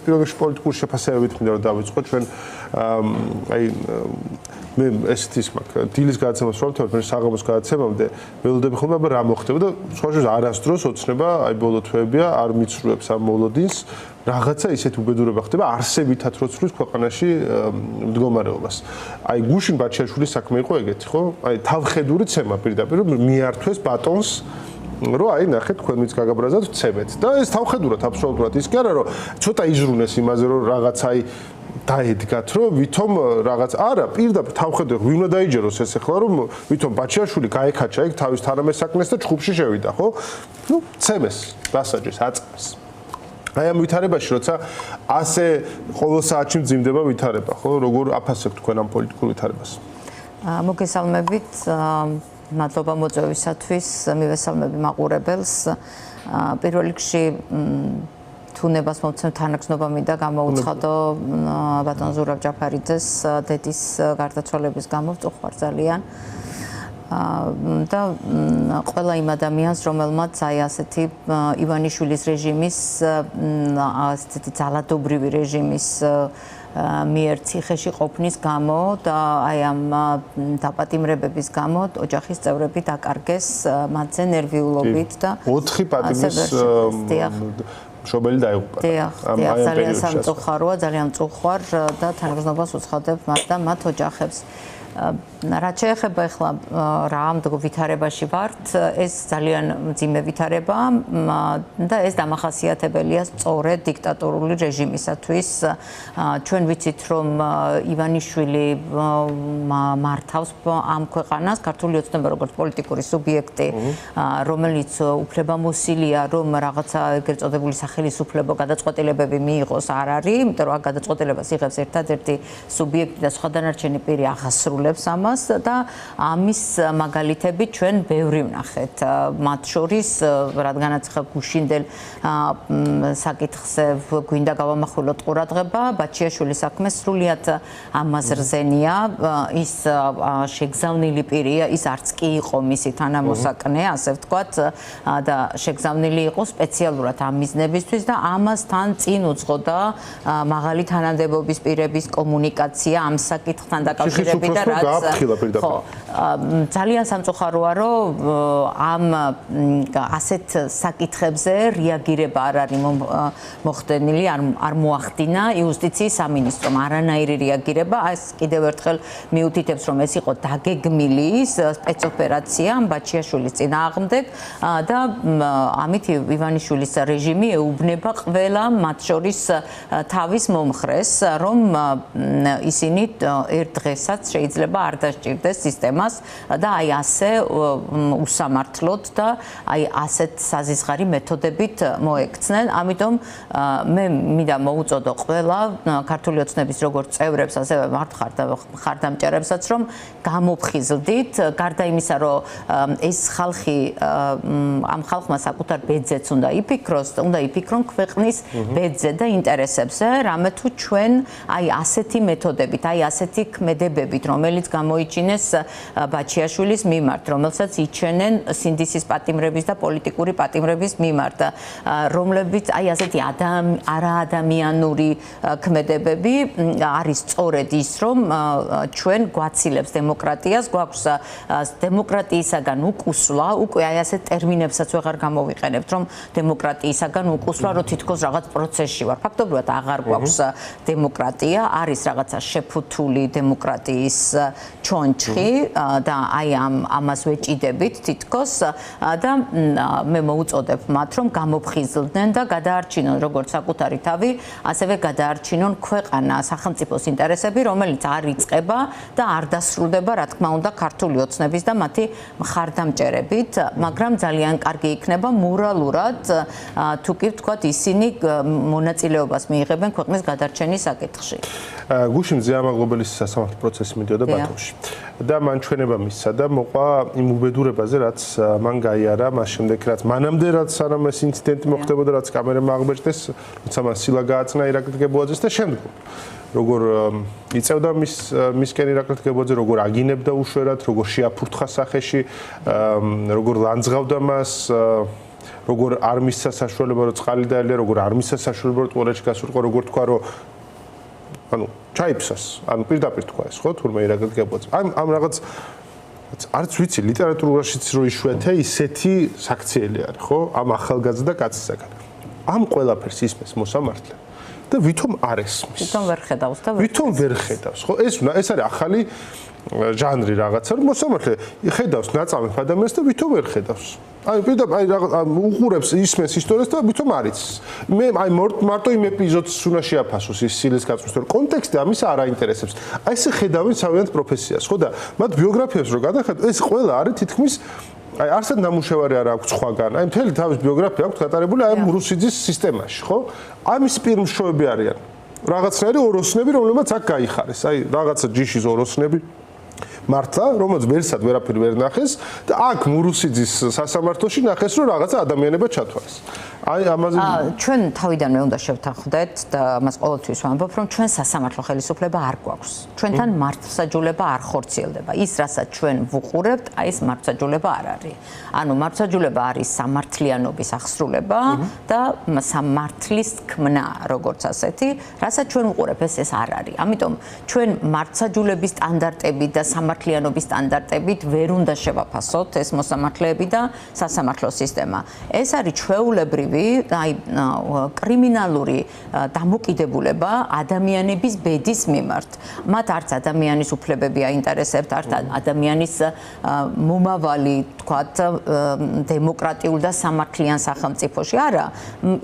პირველ რიგში პოლიტიკური შეფასებებით მინდა რომ დავიწყო ჩვენ აი მე ესეთი ის მაქვს დილის გადაცემას რომ თორემ საღამოს გადაცემამდე ველოდები ხოლმე აბა რა მოხდება და სხვაშორის არასდროს ოცნება აი ბოლო თვეებია არ მიცრუებს ამ მოლოდინს რაღაცა ისეთ უბედურება ხდება არსებითად რო ცვლის ქვეყანაში მდგომარეობას აი გუშინ ბაჩიაშვილის საქმე იყო ეგეთი ხო აი თავხედური ცემა პირდაპირ რომ მიართვეს ბატონს რო აი ნახეთ თქვენ მის გაგაბრაზად ვცემეთ და ეს თავხედურად აბსოლუტურად ის კი არა რომ ცოტა იზრუნეს იმაზე რომ რაღაც აი დაედგათ რომ ვითომ რაღაც არა პირდაპირ თავხედროდ ვინ უნდა დაიჯეროს ეს ახლა რომ ვითომ ბაჩიაშვილი გაეკაჩა იქ თავის თანამესაკნეს და ჩხუბში შევიდა ხო ნუ ცემეს დასაჯეს აწმეს აი ამ ვითარებაში როცა ასე ყოველ საათში მძიმდება ვითარება ხო როგორ აფასებთ თქვენ ამ პოლიტიკურ ვითარებას მოგესალმებით მადლობა მოწვევისათვის მივესალმები მაყურებელს პირველ რიგში თუნებას მოვცემ თანაგზნობა მინდა გამოუცხადო ბატონ ზურაბ ჯაფარიძეს დედის გარდაცვალების გამო ვწუხარ ძალიან და ყველა იმ ადამიანს რომელმაც აი ასეთი ივანიშვილის რეჟიმის ასეთი ძალადობრივი რეჟიმის მიერ ციხეში ყოფნის გამო და აი ამ დაპატიმრებების გამო ოჯახის წევრები დაკარგეს მათზე ნერვიულობით და 4 პატიმრის მშობელი დაიღუპა. ძალიან სამწუხაროა, ძალიან მწუხვარ და თანაგზნობას უცხადებ მათ და მათ ოჯახებს. რაც შეეხება ახლა რა ამ ვითარებაში ვართ, ეს ძალიან მძიმე ვითარება და ეს დამახასიათებელია სწორედ დიქტატორული რეჟიმისათვის. ჩვენ ვიცით, რომ ივანიშვილი მართავს ამ ქვეყანას, ქართული ოცნება როგორც პოლიტიკური სუბიექტი, რომელიც უფლებამოსილია, რომ რაღაცა ეგრეთ წოდებული სახელისუფლებო გადაწყვეტილებები მიიღოს, არ არის, იმიტომ რომ გადაწყვეტილებას იღებს ერთადერთი სუბიექტი და სხვა დანარჩენი პირი აღასრულებს ამას და ამის მაგალითები ჩვენ ბევრი ვნახეთ. მათ შორის, რადგანაც ხა გუშინდელ საკითხზე გვინდა გავამახვილოთ ყურადღება, ბაჩიაშვილის საქმე სრულიად ამას რზენია. ის შეგზავნილი პირია, ის არც კი იყო მისი თანამოსაკნე, ასე ვთქვათ, და შეგზავნილი იყო სპეციალურად ამ მიზნებისთვის და ამასთან წინ უძღოდა მაღალი თანამდებობის პირების კომუნიკაცია ამ საკითხთან დაკავშირებით და ხო, ძალიან სამწუხაროა, რომ ამ ასეთ საკითხებზე რეაგირება არ არის მოხდენილი, არ მოახდინა იუსტიციის სამინისტრომ არანაირი რეაგირება. ეს კიდევ ერთხელ მიუთითებს, რომ ეს იყო დაგეგმილი სპეცოპერაცია ბაჩიაშვილის წინააღმდეგ და ამით ივანიშვილის რეჟიმი ეუბნება ყველა მათ შორის თავის მომხრეს, რომ ისინი ერთ დღესაც შეიძლება არ დასჭირდეს სისტემას და აი ასე უსამართლოდ და აი ასეთ საზისხარი მეთოდებით მოექცნენ. ამიტომ მე მინდა მოუწოდო ყველა ქართული ოცნების როგორც წევრებს, ასევე მხარდამჭერებსაც, რომ გამოფხიზლდით, გარდა იმისა, რომ ეს ხალხი ამ ხალხმა საკუთარ ბედზეც უნდა იფიქროს, უნდა იფიქრონ ქვეყნის ბედზე და ინტერესებზე, რამე თუ ჩვენ აი ასეთი მეთოდებით, აი ასეთი ქმედებებით, რომელიც გამოიჩინეს ბაჩიაშვილის მიმართ, რომელსაც იჩენენ სინდისის პატიმრების და პოლიტიკური პატიმრების მიმართ, რომლებიც აი ასეთი არაადამიანური ქმედებები არის სწორედ ის, რომ ჩვენ გვაცილებს დემოკრატიას, გვაქვს დემოკრატიისაგან უკუსვლა, უკვე აი ასეთ ტერმინებსაც ვეღარ გამოვიყენებთ, რომ დემოკრატიისაგან უკუსვლა, რომ თითქოს რაღაც პროცესში ვარ. ფაქტობრივად აღარ გვაქვს დემოკრატია, არის რაღაცა შეფუთული დემოკრატიის ჩონჩხი და აი ამას ვეჭიდებით თითქოს და მე მოუწოდებ მათ, რომ გამოფხიზლდნენ და გადაარჩინონ როგორც საკუთარი თავი, ასევე გადაარჩინონ ქვეყანა, სახელმწიფოს ინტერესები, რომელიც არ იწყება და არ დასრულდება, რა თქმა უნდა, ქართული ოცნების და მათი მხარდამჭერებით, მაგრამ ძალიან კარგი იქნება მორალურად, თუ კი ვთქვათ, ისინი მონაწილეობას მიიღებენ ქვეყნის გადარჩენის საკითხში. გუშინ ზეამაღლობელის სასამართლო პროცესი მიდიოდა ბათუმში და მან ჩვენება მისცა და მოყვა იმ უბედურებაზე, რაც მან გაიარა მას შემდეგ, რაც მანამდე რაც სანამ ეს ინციდენტი მოხდებოდა, რაც კამერამ აღბეჭდეს, როცა მას სილა გააწნა ირაკლი გებუაძეს და შემდგომ როგორ იწევდა მისკენ ირაკლი გებუაძე, როგორ აგინებდა უშვერად, როგორ შეაფურთხა სახეში, როგორ ლანძღავდა მას როგორ არ მისცა საშუალება რომ წყალი დაელია, როგორ არ მისცა საშუალება რომ ტყურაში გასულიყო, როგორ თქვა რომ ანუ ჩაიფსას, ანუ პირდაპირ თქვა ეს, ხო, თურმე ირაგად გეყვეწა. ამ რაღაც არც ვიცი ლიტერატურაშიც რო იშვიათია ისეთი საქციელი არის, ხო? ამ ახალგაზრდა კაცისაგან. ამ ყველაფერს ისმის მოსამართლე და ვითომ არ ესმის. ვითომ ვერ ხედავს და ვითომ ვერ ხედავს, ხო? ეს არის ახალი ჟანრი რაღაცა, რომ მოსამართლე ხედავს ნაწამებ ადამიანს და ვითომ ვერ ხედავს. აი პირდაპირ უყურებს ისმის ისტორიას და ვითომ არ იცის. მე აი მარტო იმ ეპიზოდს უნდა შეაფასოს ის სილის გაწმის, რომ კონტექსტი ამის არ აინტერესებს. აი ესე ხედავენ თავიანთ პროფესიას, ხო და მათ ბიოგრაფიას რო გადახედავ, ეს ყველა არის თითქმის აი არსად ნამუშევარი არ აქვს სხვაგან. აი მთელი თავის ბიოგრაფია აქვს გატარებული აი რუსიძის სისტემაში, ხო? ამის პირმშოები არიან. რაღაცნაირი ოროსნები, რომლებიც აქ გაიხარეს. აი რაღაცა ჯიშის ოროსნები მართლა, რომელიც ვერსად ვერაფერი ვერ ნახეს და აქ მურუსიძის სასამართლოში ნახეს, რომ რაღაცა ადამიანება ჩათვალეს. აი ამაზე ჩვენ თავიდანვე უნდა შევთანხმდეთ და მას ყოველთვის ვამბობ, რომ ჩვენ სასამართლო ხელისუფლება არ გვაქვს. ჩვენთან მართლმსაჯულება არ ხორციელდება. ის, რასაც ჩვენ ვუყურებთ, აი ეს მართლმსაჯულება არ არის. ანუ მართლმსაჯულება არის სამართლიანობის აღსრულება და სამართლის თქმნა, როგორც ასეთი, რასაც ჩვენ ვუყურებთ, ეს არ არის. ამიტომ ჩვენ მართლმსაჯულების სტანდარტებით და სამართლიანობის სტანდარტებით ვერ უნდა შევაფასოთ ეს მოსამართლეები და სასამართლო სისტემა. ეს არის ჩვეულებრივი აი კრიმინალური დამოკიდებულება ადამიანების ბედის მიმართ. მათ არც ადამიანის უფლებები აინტერესებთ, არც ადამიანის მომავალი, თქვათ, დემოკრატიულ და სამართლიან სახელმწიფოში. არა,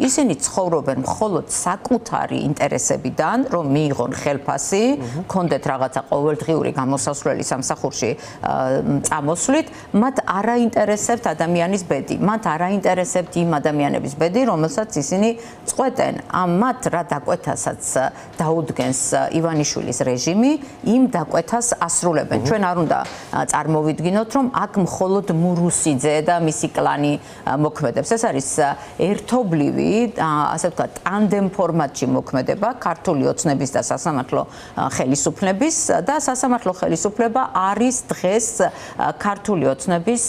ისინი ცხოვრობენ მხოლოდ საკუთარი ინტერესებიდან, რომ მიიღონ ხელფასი, კონდეთ რაღაცა ყოველდღიური გამოსასვლელი სამსახურში წამოსვლით, მათ არ აინტერესებთ ადამიანის ბედი. მათ არ აინტერესებთ იმ ადამიანების ბედი, რომელსაც ისინი წყვეტენ. მათ რა დაკვეთასაც დაუდგენს ივანიშვილის რეჟიმი, იმ დაკვეთას ასრულებენ. ჩვენ არ უნდა წარმოვიდგინოთ, რომ აქ მხოლოდ მურუსიძე და მისი კლანი მოქმედებს. ეს არის ერთობლივი, ასე ვთქვათ, ტანდემ ფორმატში მოქმედება ქართული ოცნების და სასამართლო ხელისუფლების და სასამართლო ხელისუფლება არის დღეს ქართული ოცნების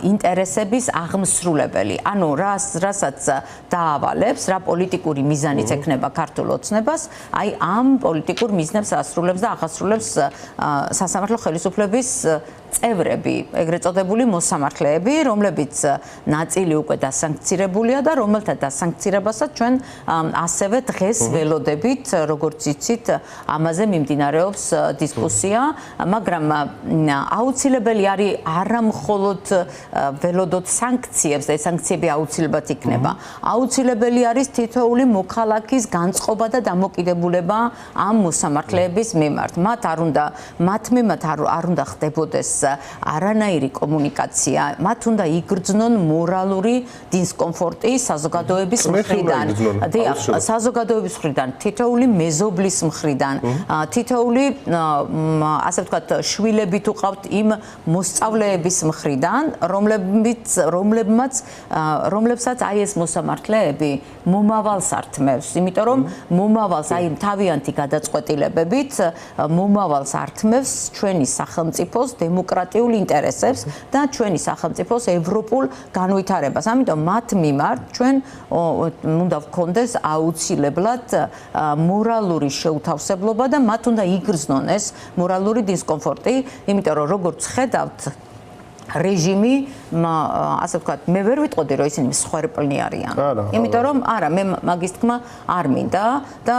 ინტერესების აღმსრულებელი. ანუ რასაც დაავალებს, რა პოლიტიკური მიზანიც ექნება ქართულ ოცნებას, აი ამ პოლიტიკურ მიზნებს ასრულებს და აღასრულებს სასამართლო ხელისუფლების წევრები, ეგრეთ წოდებული მოსამართლეები, რომლებიც ნაწილი უკვე დასანქცირებულია და რომელთა დასანქცირებასაც ჩვენ ასევე დღეს ველოდებით, როგორც იცით, ამაზე მიმდინარეობს დისკუსია, მაგრამ აუცილებელი არის არა მხოლოდ ველოდოთ სანქციებს და ეს სანქციები აუცილებლად იქნება. აუცილებელი არის თითოეული მოქალაქის განწყობა და დამოკიდებულება ამ მოსამართლეების მიმართ. მათ მიმართ არ უნდა ხდებოდეს არანაირი კომუნიკაცია, მათ უნდა იგრძნონ მორალური დისკომფორტი საზოგადოების მხრიდან. საზოგადოების მხრიდან, თითოეული მეზობლის მხრიდან, თითოეული ასე ვთქვათ, შვილებით უყავთ იმ მოსწავლეების მხრიდან, რომლებსაც აი ეს მოსამართლეები მომავალს ართმევს, იმიტომ რომ მომავალს აი თავიანთი გადაწყვეტილებებით მომავალს ართმევს ჩვენი სახელმწიფოს დემოკრატიულ ინტერესებს და ჩვენი სახელმწიფოს ევროპულ განვითარებას. ამიტომ მათ მიმართ ჩვენ უნდა ვქონდეს აუცილებლად მორალური შეუთავსებლობა და მათ უნდა იგრძნონ ეს მორალური დისკომფორტი, იმიტომ რომ როგორც ხედავთ რეჟიმი, ასე ვთქვათ, მე ვერ ვიტყოდი, რომ ისინი მსხვერპლნი არიან. იმიტომ რომ არა, მე მაგის თქმა არ მინდა და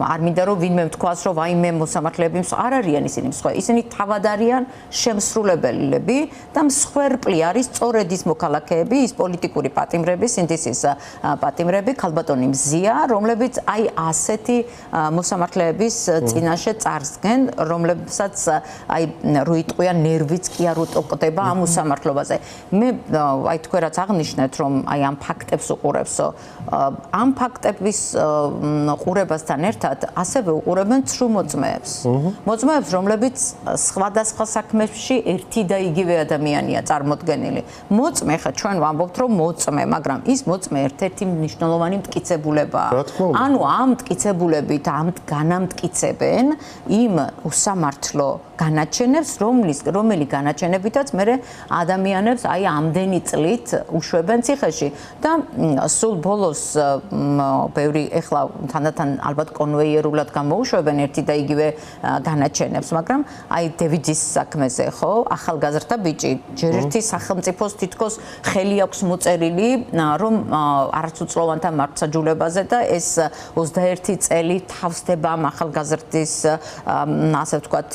არ მინდა რომ ვინმე თქვას, რომ ვაიმე მოსამართლეები არ არიან ისინი მსხვერპლი. ისინი თავად არიან შემსრულებლები და მსხვერპლი არის სწორედ ის მოქალაქეები, ის პოლიტიკური პატიმრები, სინდისის პატიმრები, ქალბატონი მზია, რომლებიც აი ასეთი მოსამართლეების წინაშე წარსდგენ, რომლებსაც აი რო იტყვიან ნერვიც კი არ უტყდება ამ მოსამართლობაზე. მე აი თქვენ რაც აღნიშნეთ, რომ აი ამ ფაქტებს უყურებსო, ამ ფაქტების უყურებასთან ერთად ასევე უყურებენ ცრუ მოწმეებს. მოწმეებს, რომლებიც სხვადასხვა საქმეებში ერთი და იგივე ადამიანია წარმოდგენილი. მოწმე ხა ჩვენ ვამბობთ, რომ მოწმე, მაგრამ ის მოწმე ერთ-ერთი მნიშვნელოვანი მტკიცებულებაა. ანუ ამ მტკიცებულებით განამტკიცებენ იმ უსამართლო განაჩენებს, რომელი განაჩენებითაც მე ადამიანებს აი ამდენი წლით უშვებენ ციხეში და სულ ბოლოს ბევრი ეხლა თანდათან ალბათ კონვეიერულად გამოუშვებენ ერთი და იგივე განაჩენებს, მაგრამ აი დევიდის საქმეზე ხო, ახალგაზრდა ბიჭი, ჯერ ერთი სახელმწიფოს თითქოს ხელი აქვს მოწერილი, რომ არაცუწლოვანთა მართლმსაჯულებაზე და ეს 21 წელი თავსდება ამ ახალგაზრდის ასე ვთქვათ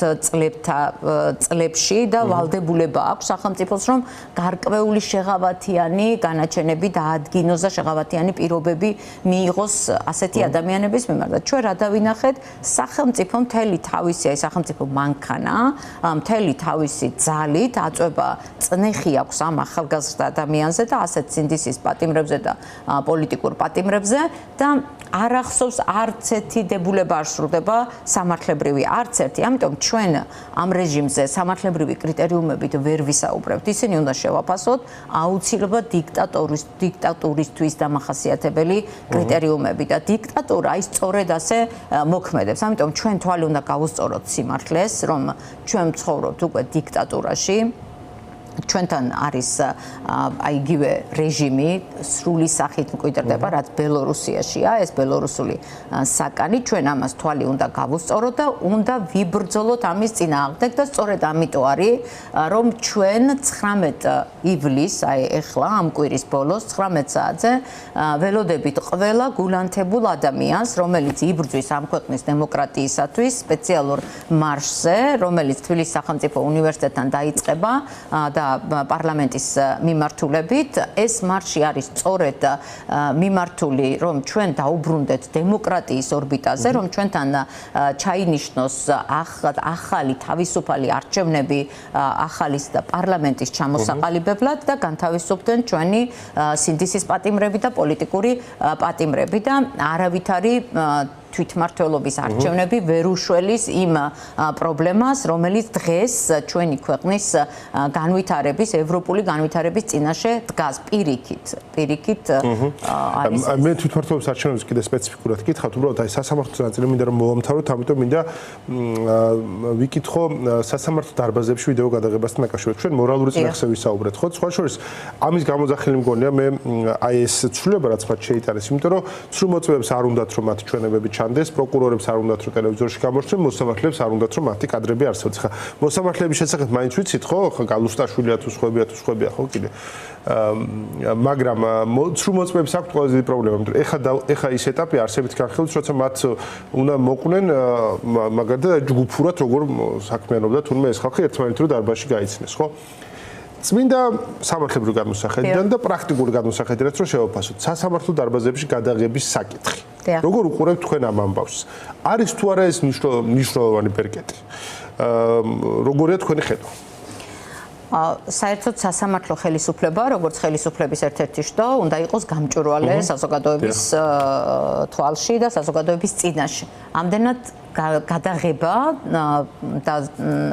წლებში და ვალდებულება აქვს სახელმწიფოს, რომ გარკვეული შეღავათიანი განაჩენები დაადგინოს და შეღავათიანი პირობები მიიღოს ასეთი ადამიანების მიმართ. ჩვენ რა დავინახეთ, სახელმწიფო მთელი თავისი აი სახელმწიფო მანქანა, მთელი თავისი ძალით აწვება წნეხი აქვს ამ ახალგაზრდა ადამიანზე და ასეთ სინდისის პატიმრებზე და პოლიტიკურ პატიმრებზე და არ ახსოვს არც ერთი დებულება არ სრულდება სამართლებრივი არც ერთი. ამიტომ ჩვენ ამ რეჟიმზე სამართლებრივი კრიტერიუმებით ვერ ვისაუბრებთ. ისინი უნდა შევაფასოთ აუცილებლად დიქტატურისთვის დამახასიათებელი კრიტერიუმები და დიქტატურა ის სწორედ ასე მოქმედებს. ამიტომ ჩვენ თვალი უნდა გავუსწოროთ სიმართლეს, რომ ჩვენ ვცხოვრობთ უკვე დიქტატურაში. ჩვენთან არის აი იგივე რეჟიმი სრული სახით მკვიდრდება, რაც ბელორუსიაშია, ეს ბელორუსული საკანი. ჩვენ ამას თვალი უნდა გავუსწოროთ და უნდა ვიბრძოლოთ ამის წინააღმდეგ და სწორედ ამიტომ არის, რომ ჩვენ 19 ივლისს, აი ეხლა ამ კვირის ბოლოს 19 საათზე ველოდებით ყველა გულანთებულ ადამიანს, რომელიც იბრძვის ამ ქვეყნის დემოკრატიისათვის სპეციალურ მარშზე, რომელიც თბილისის სახელმწიფო უნივერსიტეტთან დაიწყება და პარლამენტის მიმართულებით. ეს მარში არის სწორედ მიმართული, რომ ჩვენ დაუბრუნდეთ დემოკრატიის ორბიტაზე, რომ ჩვენთან ჩაინიშნოს ახალი თავისუფალი არჩევნები ახალის და პარლამენტის ჩამოსაყალიბებლად და განთავისუფლდნენ ჩვენი სინდისის პატიმრები და პოლიტიკური პატიმრები და არავითარი თვითმმართველობის არჩევნები ვერ უშველის იმ პრობლემას, რომელიც დღეს ჩვენი ქვეყნის განვითარების, ევროპული განვითარების წინაშე დგას პირიქით არის. მე თვითმმართველობის არჩევნებს კიდე სპეციფიკურად გითხავთ, უბრალოდ აი სასამართლო ნაწილი მინდა რომ მოვამთავროთ, ამიტომ მინდა ვიკითხო სასამართლო დარბაზებში ვიდეო გადაღებასთან დაკავშირებით. ჩვენ მორალური წინახზე ვისაუბრეთ, ხო? სხვა შორის ამის გამოძახილი მგონია მე აი ეს ცვლილება რაც მათ შეიტანეს, იმიტომ რომ ცრუმოწმეებს არ უნდათ რომ მათ ჩვენებები ჩანდეს, პროკურორებს არ უნდათ რომ ტელევიზორში გამოჩნდნენ, მოსამართლეებს არ უნდათ რომ მათი კადრები არსებობდეს. ხა მოსამართლეების შესახებ მაინც ვიცით, ხო? ხა გალუსტაშვილია თუ სხვებია, ხო კიდე. მაგრამ ცრუმოწმეებს აქვს ყველაზე დიდი პრობლემა, იმიტომ ეხა ის ეტაპი არსებით განხილვის, როცა მათ უნდა მოყვნენ მაგალითად ჯგუფურად როგორ საქმიანობდა თუნდაც ეს ხალხი ერთმანეთთან დარბაზში გაიცნეს, ხო? წმინდა სამართლებრივი გადმოსახედიდან და პრაქტიკული გადმოსახედიდანაც რომ შევაფასოთ სასამართლო დარბაზებში გადაღების საკითხი. როგორ უყურებთ თქვენ ამ ამბავს? არის თუ არა ეს მნიშვნელოვანი პერკეტი? როგორია თქვენი ხედვა? საერთოდ სასამართლო ხელისუფლება, როგორც ხელისუფლების ერთ-ერთი შტო, უნდა იყოს გამჭვირვალე საზოგადოების თვალში და საზოგადოების წინაშე. ამდენად გადაღება და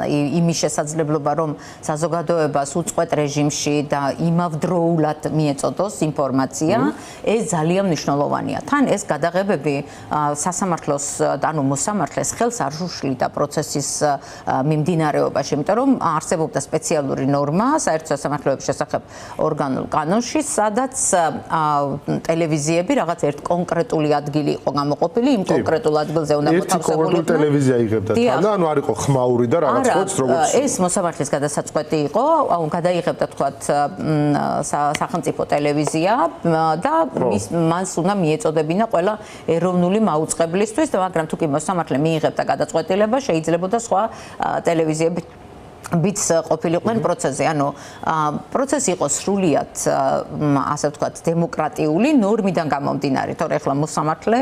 იმის შესაძლებლობა, რომ საზოგადოებას უწყვეტ რეჟიმში და იმავდროულად მიეწოდოს ინფორმაცია, ეს ძალიან მნიშვნელოვანია. თან ეს გადაღებები სასამართლოს, ანუ მოსამართლეს ხელს არ უშლიდა პროცესის მიმდინარეობაში, იმიტომ რომ არსებობდა სპეციალური ნორმა საერთო სასამართლოების შესახებ ორგანულ კანონში, სადაც ტელევიზიები რაღაც ერთ კონკრეტული ადგილი იყო გამოყოფილი, იმ კონკრეტულ ადგილზე უნდა მოთავსებული ტელევიზია იღებდა თან და ანუ არ იყო ხმაური და რაღაც ხოც როგორც ეს მოსამართლის გადასაწყვეტი იყო, გაдаიღებდა თქვათ სახელმწიფო ტელევიზია და მას უნდა მიეწოდებინა ყველა ეროვნული მაუწყებლისთვის, მაგრამ თუ კი მოსამართლე მიიღებდა გადაწყვეტილება, შეიძლებოდა სხვა ტელევიზიები ბიც ყოფილიყვნენ პროცესზე, ანუ პროცესი იყო სრულიად ასე ვთქვათ დემოკრატიული ნორმიდან გამომდინარე, თორე ახლა მოსამართლე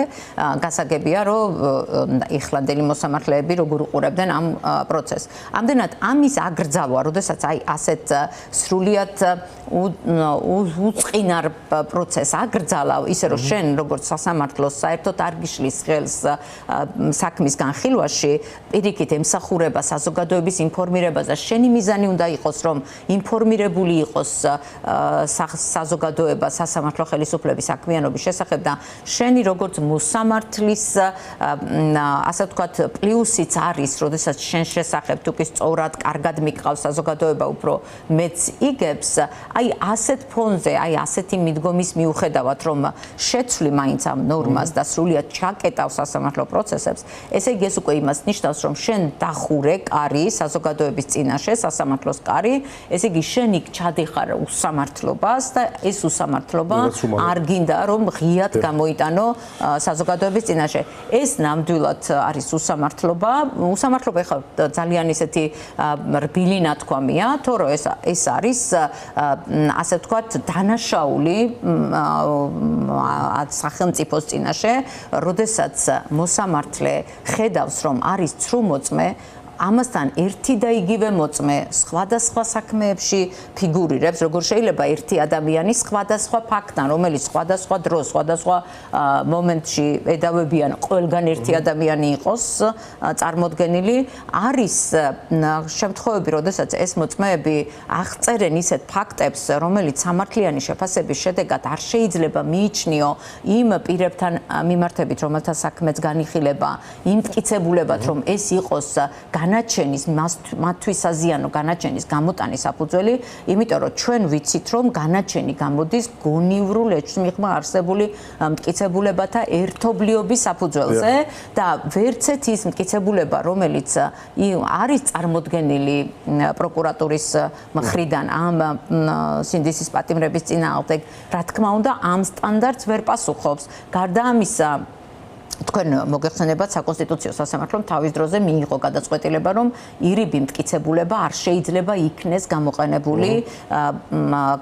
გასაგებია, რომ ეხლანდელი მოსამართლეები როგორ უყურებდნენ ამ პროცესს. ამდენად ამის აგრძალვა, როდესაც აი ასეთ სრულიად უწყინარ პროცესს აგრძალა, ისე რომ შენ როგორც სასამართლოს საერთოდ არ გიშლის ხელს საქმის განხილვაში, პირიქით ემსახურება საზოგადოების ინფორმირებას და და შენი მიზანი უნდა იყოს, რომ ინფორმირებული იყოს საზოგადოება სასამართლო ხელისუფლების საქმიანობის შესახებ და შენი როგორც მოსამართლის ასე ვთქვათ პლუსიც არის, როდესაც შენ შესახებ თუ კი სწორად კარგად მიყავს საზოგადოება უფრო მეც იგებს, აი ასეთ ფონზე, აი ასეთი მიდგომის მიუხედავად, რომ შეცვლი მაინც ამ ნორმას და სრულიად ჩაკეტავს სასამართლო პროცესებს, ესე იგი ეს უკვე იმას ნიშნავს, რომ შენ დახურე კარი საზოგადოების წინაშე, სასამართლოს კარი, ესე იგი შენ იქ ჩადიხარ უსამართლობას და ეს უსამართლობა არ გინდა რომ ღიად გამოიტანო საზოგადოების წინაშე. ეს ნამდვილად არის უსამართლობა. უსამართლობა ეხლა ძალიან ისეთი რბილი ნათქვამია, თორე ეს არის ასე ვთქვათ დანაშაული სახელმწიფოს წინაშე, როდესაც მოსამართლე ხედავს, რომ არის ცრუმოწმე, ამასთან ერთი და იგივე მოწმე სხვადასხვა საქმეებში ფიგურირებს, როგორ შეიძლება ერთი ადამიანის სხვადასხვა ფაქტთან, რომელიც სხვადასხვა დროს, სხვადასხვა მომენტში ედავებიან ყველგან ერთი ადამიანი იყოს წარმოდგენილი, არის შემთხვევები, როდესაც ეს მოწმეები აღწერენ ისეთ ფაქტებს, რომელიც სამართლიანი შეფასების შედეგად არ შეიძლება მიიჩნიო იმ პირებთან მიმართებით, რომელთა საქმეც განიხილება, იმ მტკიცებულებად, რომ ეს იყოს განაჩენის მათთვის აზიანო განაჩენის გამოტანის საფუძველი, იმიტომ რომ ჩვენ ვიცით, რომ განაჩენი გამოდის გონივრულ ეჭვმიღმა არსებული მტკიცებულებათა ერთობლიობის საფუძველზე და ვერცეთ ის მტკიცებულება, რომელიც არის წარმოდგენილი პროკურატურის მხრიდან ამ სინდისის პატიმრების წინააღმდეგ, რა თქმა უნდა, ამ სტანდარტს ვერ პასუხობს. გარდა ამისა, თქვენ მოგეხსენებათ საკონსტიტუციო სასამართლომ თავის დროზე მიიღო გადაწყვეტილება, რომ ირიბი მტკიცებულება არ შეიძლება იქნეს გამოყენებული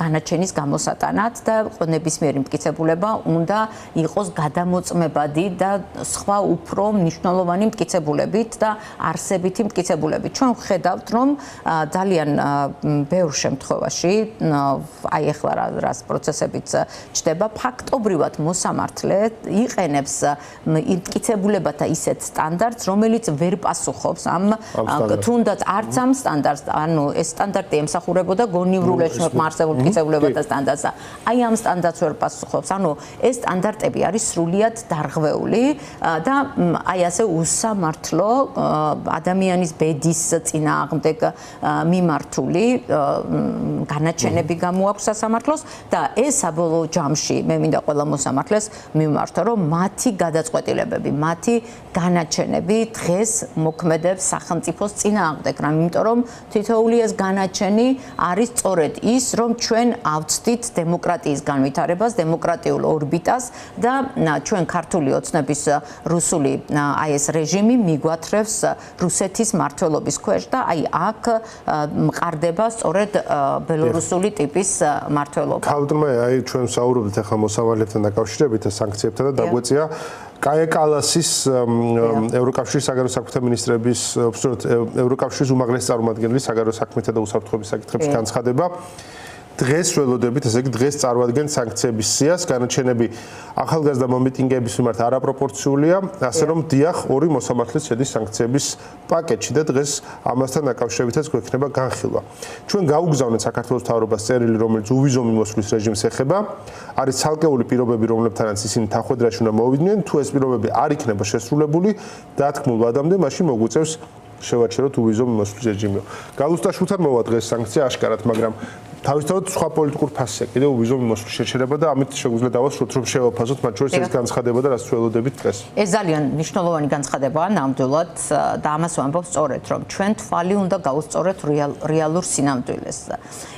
განაჩენის გამოსატანად და ნებისმიერი მტკიცებულება უნდა იყოს გადამოწმებადი და სხვა უფრო მნიშვნელოვანი მტკიცებულებით და არსებითი მტკიცებულებით. ჩვენ ვხედავთ, რომ ძალიან ბევრ შემთხვევაში, აი ახლა რას პროცესებიც ჩდება, ფაქტობრივად მოსამართლე იყენებს მტკიცებულებათა ისეთ სტანდარტს, რომელიც ვერ პასუხობს ამ თუნდაც არც ამ სტანდარტს, ანუ ეს სტანდარტი ემსახურებოდა გონივრულ ეჭვმიღმა არსებულ მტკიცებულებათა სტანდარტს. აი ამ სტანდარტს ვერ პასუხობს. ანუ ეს სტანდარტები არის სრულიად დარღვეული და აი ასე უსამართლო ადამიანის ბედის წინააღმდეგ მიმართული განაჩენები გამოაქვს სასამართლოს და ეს საბოლოო ჯამში მე მინდა ყველა მოსამართლეს მიმართო, რომ მათი გადაწყვეტილებები, მათი განაჩენები დღეს მოქმედებს სახელმწიფოს წინააღმდეგ, იმიტომ რომ თითოეული ეს განაჩენი არის სწორედ ის, რომ ჩვენ ავწდით დემოკრატიის განვითარებას, დემოკრატიულ ორბიტას და ჩვენ ქართული ოცნების რუსული აი ეს რეჟიმი მიგვათრევს რუსეთის მმართველობის ქვეშ და აი აქ მყარდება სწორედ ბელორუსული ტიპის მმართველობა. ქალბატონო, აი ჩვენ ვსაუბრობთ ახლა მოსამართლებთან დაკავშირებით და სანქციებთან და დაგვეწია კაია კალასის ევროკავშირის საგარეო საქმეთა მინისტრების, უბრალოდ ევროკავშირის უმაღლესი წარმომადგენელი საგარეო საქმეთა და უსაფრთხოების საკითხებში განცხადება. დღეს ველოდებით, ესე იგი დღეს წარმოადგენს სანქციების სიას, განაჩენები ახალგაზრდა მომიტინგეების მიმართ არაპროპორციულია, ასე რომ დიახ, ორი მოსამართლეც შედის სანქციების პაკეტში და დღეს ამასთან დაკავშირებითაც გვექნება განხილვა. ჩვენ გავუგზავნეთ საქართველოს მთავრობას წერილი, რომელიც უვიზო მიმოსვლის რეჟიმს ეხება, არის ცალკეული პირობები, რომლებთანაც ისინი თანხმედრაში უნდა მოვიდნენ, თუ ეს პირობები არ იქნება შესრულებული, დათქმულ ვადამდე, მაშინ მოგვიწევს შევაჩეროთ უვიზო მიმოსვლის რეჟიმი. გალუსტაშვილთან მოვა დღეს სანქცია აშკარად, მაგრამ თავისთავად სხვა პოლიტიკურ ფასზე კიდევ უვიზო მიმოსვლის შეჩერება და ამით შეგვიძლია დავასრულოთ, რომ შევაფასოთ მათ შორის ეს განცხადება და რაც ველოდებით დღეს. ეს ძალიან მნიშვნელოვანი განცხადებაა ნამდვილად და ამას ვამბობ სწორედ, რომ ჩვენ თვალი უნდა გაუსწოროთ რეალურ სინამდვილეს.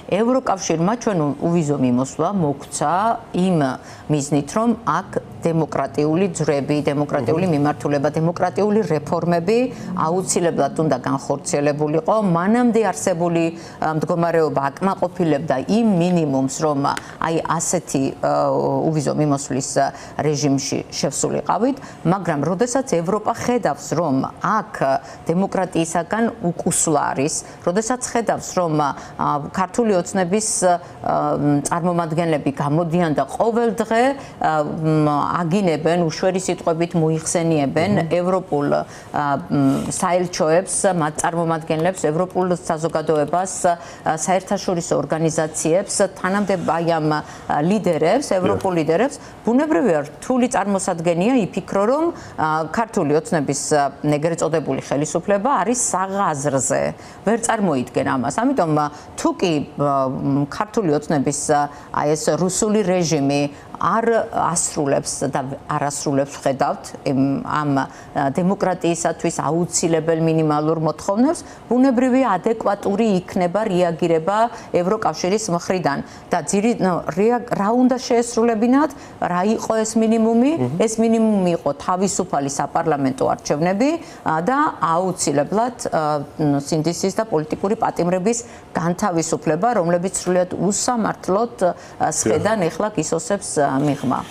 ევროკავშირმა ჩვენ უვიზო მიმოსვლა მოგვცა იმ მიზნით, რომ აქ დემოკრატიული ძვრები, დემოკრატიული მიმართულება, დემოკრატიული რეფორმები აუცილებლად უნდა განხორციელებულიყო. მანამდე არსებული მდგომარეობა აკმაყოფილება აუცილებდა იმ მინიმუმს, რომ აი ასეთი უვიზო მიმოსვლის რეჟიმში შევსულიყავით, მაგრამ როდესაც ევროპა ხედავს, რომ აქ დემოკრატიისაგან უკუსვლა არის, როდესაც ხედავს, რომ ქართული ოცნების წარმომადგენლები გამოდიან და ყოველ დღე აგინებენ, უშვერი სიტყვებით მოიხსენიებენ ევროპულ საელჩოებს, მათ წარმომადგენლებს, ევროპულ საზოგადოებას, საერთაშორისო ორგანიზაციებს, თანამდებობ აი ამ ლიდერებს, ევროპულ ლიდერებს, ბუნებრივია რთული წარმოსადგენია იფიქრო, რომ ქართული ოცნების ეგრეთ წოდებული ხელისუფლება არის საღაზრზე. ვერ წარმოიდგენ ამას. ამიტომ თუ კი ქართული ოცნების აი ეს რუსული რეჟიმი არ ასრულებს და არასრულებს ხედავთ ამ დემოკრატიისათვის აუცილებელ მინიმალურ მოთხოვნებს, ბუნებრივი ადეკვატური იქნება რეაგირება ევროკავშირის მხრიდან და რა უნდა შეესრულებინათ, რა იყო ეს მინიმუმი? ეს მინიმუმი იყო თავისუფალი საპარლამენტო არჩევნები და აუცილებლად სინდისის და პოლიტიკური პატიმრების განთავისუფლება, რომლებიც სრულიად უსამართლოდ სხედან ეხლა გისოსებს მიღმა.